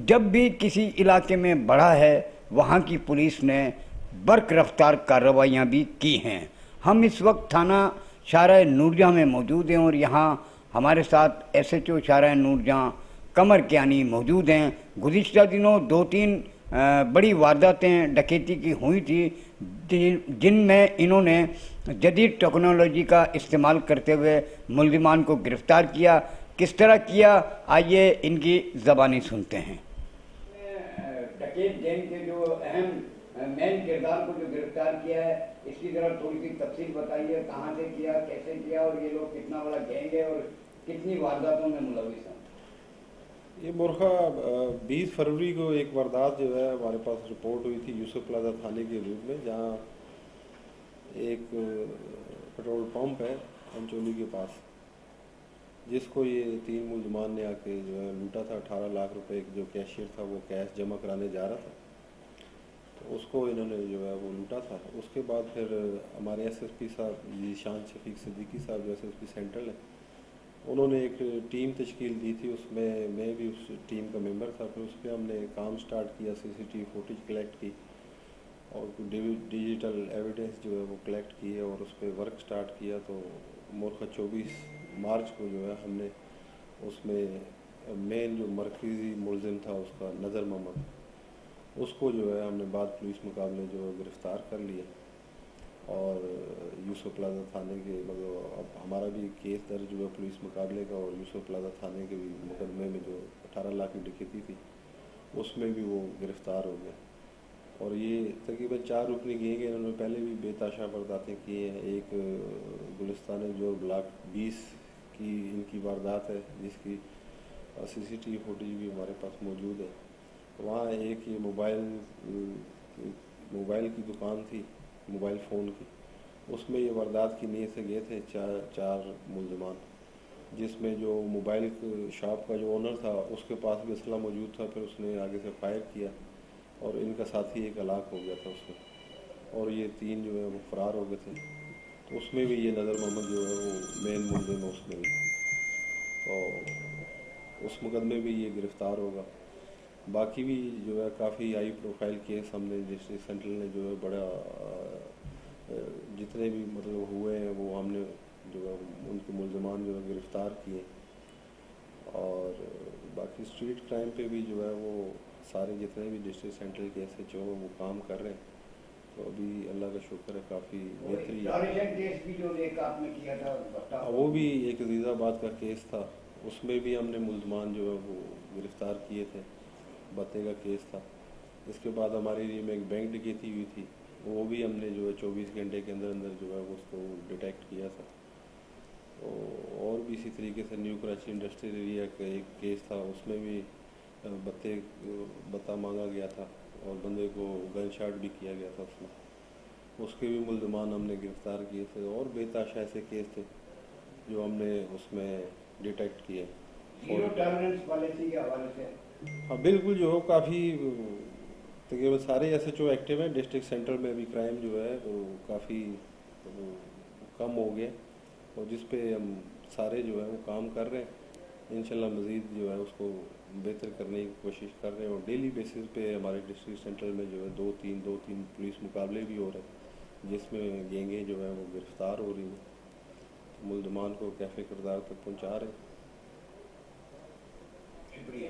جب بھی کسی علاقے میں بڑھا ہے وہاں کی پولیس نے برق رفتار کارروائیاں بھی کی ہیں۔ ہم اس وقت تھانہ شاہراہ نور جہاں میں موجود ہیں اور یہاں ہمارے ساتھ ایس ایچ او شاہراہ نور جہاں قمر کیانی موجود ہیں۔ گزشتہ دنوں 2-3 بڑی وارداتیں ڈکیتی کی ہوئی تھی جن میں انہوں نے جدید ٹیکنالوجی کا استعمال کرتے ہوئے ملزمان کو گرفتار کیا۔ کس طرح کیا، آئیے ان کی زبانی سنتے ہیں۔ ڈکیت گینگ کے جو اہم مین کردار کو جو گرفتار کیا ہے اس کی ذرا تھوڑی سی تفصیل بتائیے، کہاں سے کیا، کیسے کیا اور یہ لوگ کتنا بڑا گینگ ہے اور کتنی وارداتوں میں ملوث ہیں؟ یہ مرخہ 20 فروری کو ایک واردات جو ہے ہمارے پاس رپورٹ ہوئی تھی یوسف پلازا تھانے کے حدود میں، جہاں ایک پیٹرول پمپ ہے انچولی کے پاس، جس کو یہ 3 ملزمان نے آ کے جو ہے لوٹا تھا۔ 18 لاکھ روپے جو کیشیئر تھا وہ کیش جمع کرانے جا رہا تھا، تو اس کو انہوں نے جو ہے وہ لوٹا تھا۔ اس کے بعد پھر ہمارے ایس ایس پی صاحب ذیشان شفیق صدیقی صاحب جو ایس ایس پی سینٹرل ہیں، انہوں نے ایک ٹیم تشکیل دی تھی، اس میں بھی اس ٹیم کا ممبر تھا۔ پھر اس پہ ہم نے کام سٹارٹ کیا، C C T V footage collect کی اور ڈیجیٹل ایویڈنس جو ہے وہ کلیکٹ کی اور اس پہ ورک سٹارٹ کیا۔ تو مرخہ 24 مارچ کو جو ہے ہم نے اس میں مین جو مرکزی ملزم تھا اس کا نظر محمد، اس کو جو ہے ہم نے بعد پولیس مقابلے جو ہے گرفتار کر لیا اور یوسف پلازا تھانے کے مطلب اب ہمارا بھی کیس درج ہوا پولیس مقابلے کا، اور یوسف پلازا تھانے کے بھی مقدمے میں جو 18 لاکھ کی ڈکیتی تھی اس میں بھی وہ گرفتار ہو گئے۔ اور یہ تقریباً 4 رکنی گینگ ہیں، انہوں نے پہلے بھی بے تحاشا وارداتیں کی ہیں۔ ایک گلستان جو بلاک 20 کی ان کی واردات ہے، جس کی سی سی ٹی وی فوٹیج بھی ہمارے پاس موجود ہے۔ وہاں ایک یہ موبائل کی دکان تھی، موبائل فون کی، اس میں یہ واردات کی نیت سے گئے تھے 4 ملزمان، جس میں جو موبائل شاپ کا جو اونر تھا اس کے پاس بھی اسلحہ موجود تھا۔ پھر اس نے آگے سے فائر کیا اور ان کا ساتھی ایک ہلاک ہو گیا تھا اس میں، اور یہ 3 جو ہے وہ فرار ہو گئے تھے۔ تو اس میں بھی یہ نظر محمد جو ہے وہ مین ملزم ہے اس میں بھی، تو اس مقدمے بھی یہ گرفتار ہوگا۔ باقی بھی جو ہے کافی ہائی پروفائل کیس ہم نے ڈسٹرکٹ سینٹرل نے جو ہے بڑا جتنے بھی مطلب ہوئے ہیں وہ ہم نے جو ہے ان کے ملزمان جو ہے گرفتار کیے۔ اور باقی اسٹریٹ کرائم پہ بھی جو ہے وہ سارے جتنے بھی ڈسٹرکٹ سینٹرل کے ایس ایچ او وہ کام کر رہے ہیں، تو ابھی اللہ کا شکر ہے کافی بہتری ہے۔ وہ بھی ایک عزیز آباد کا کیس تھا، اس میں بھی ہم نے ملزمان جو ہے وہ گرفتار کیے تھے، بتے کا کیس تھا۔ اس کے بعد ہمارے ایریا میں ایک بینک ڈکیتی ہوئی تھی، وہ بھی ہم نے جو ہے 24 گھنٹے کے اندر جو ہے اس کو ڈیٹیکٹ کیا تھا۔ اور بھی اسی طریقے سے نیو کراچی انڈسٹریل ایریا کا ایک کیس تھا، اس میں بھی بتا مانگا گیا تھا اور بندے کو گن شاٹ بھی کیا گیا تھا اس میں، اس کے بھی ملزمان ہم نے گرفتار کیے تھے۔ اور بے تحاشا ایسے کیس تھے جو ہم نے اس میں ڈیٹیکٹ کیے۔ زیرو ٹالرنس پالیسی کے حوالے سے ہاں بالکل جو کافی تقریباً سارے ایس ایچ او ایکٹیو ہیں ڈسٹرکٹ سینٹرل میں، ابھی کرائم جو ہے وہ کافی کم ہو گیا، اور جس پہ ہم سارے جو ہے وہ کام کر رہے ہیں۔ انشاءاللہ مزید جو ہے اس کو بہتر کرنے کی کوشش کر رہے ہیں، اور ڈیلی بیسس پہ ہمارے ڈسٹرکٹ سینٹرل میں جو ہے 2-3 پولیس مقابلے بھی ہو رہے ہیں، جس میں گینگیں جو ہیں وہ گرفتار ہو رہی ہیں، ملزمان کو کیفے کردار تک پہنچا رہے ہیں۔ شکریہ۔